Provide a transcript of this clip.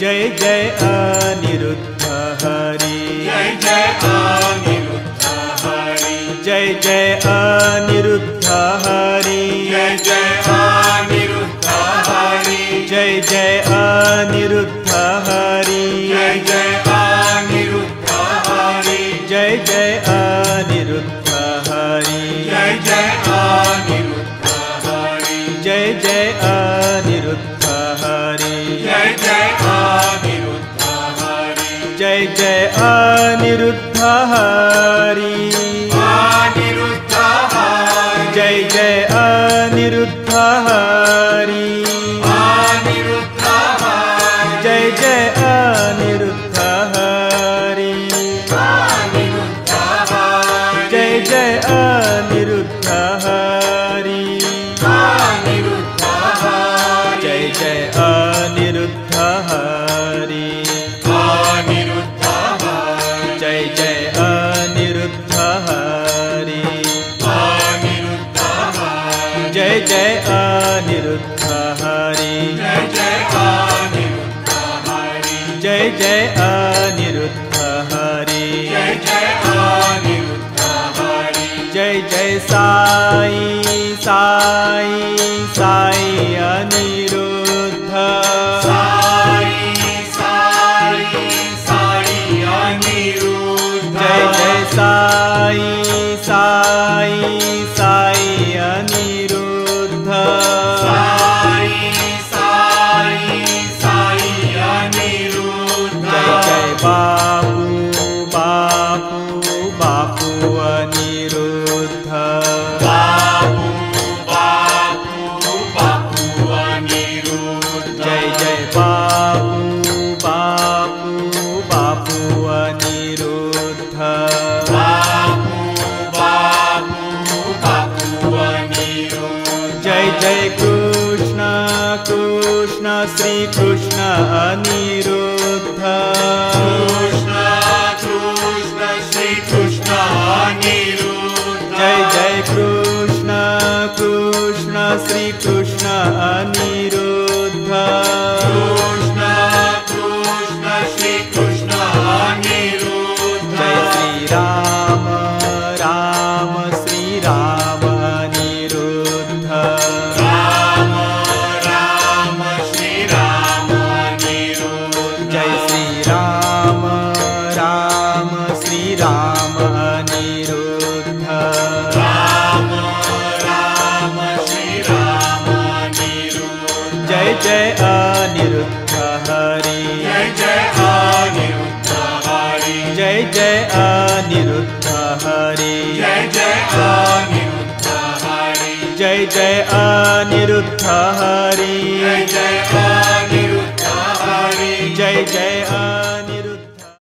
Jai Jai Anirudh Hari Jai Jai Anirudh Hari Jai Jai Anirudh Hari Jai Jai Anirudh Hari Jai Jai Anirudh Hari Jai Jai Anirudh Hari Jai Jai Anirudh Hari Jai Jai Anirudh Hari Jai Jai Anirudh Hari Jai Jai Anirudh Hari Jai Jai Anirudh Hari Anirudh Hari Jai Jai Anirudh Hari Anirudh Hari Jai Jai Anirudh Hari Anirudh Hari Jai Jai Anirudh Hari Anirudh Hari Jai Jai Anirudh Hari Anirudh Hari Jai Jai Anirudh Hari Anirudh Hari Jai Jai Anirudh Hari Jai Jai Anirudh Hari Jai Jai Anirudh Hari Jai Jai Anirudh Hari Jai Jai Sai Sai Sai Anirudh Sai Sai Sai Anirudh Jai Jai Sai Sai Sai Anirudh Sai Sai Sai Anirudh Jai Jai Bapu Bapu Bapu Anirudh Bapu Bapu Bapu Anirudh Jai Jai Bapu Bapu Bapu Anirudh Bapu Bapu Bapu Anirudh Jai Jai Krishna Krishna Shri Krishna Anirudh Krishna Krishna Shri Krishna Anirudh Jai Jai Krishna Krishna Shri Krishna Anirudh Krishna Krishna Shri Krishna Anirudh Jai Shri Ram Ram Shri Ram Anirudh Ram Ram Shri Ram Anirudh Jai Shri Ram Ram Shri Ram Anirudh Ram Ram Shri Ram Anirudh Jai Jai Anirudh Hari Jai Jai Anirudh Hari Jai Jai Anirudh Hari Jai Jai Anirudh Hari Jai Jai Anirudh Hari Jai Jai Anirudh Hari Jai Jai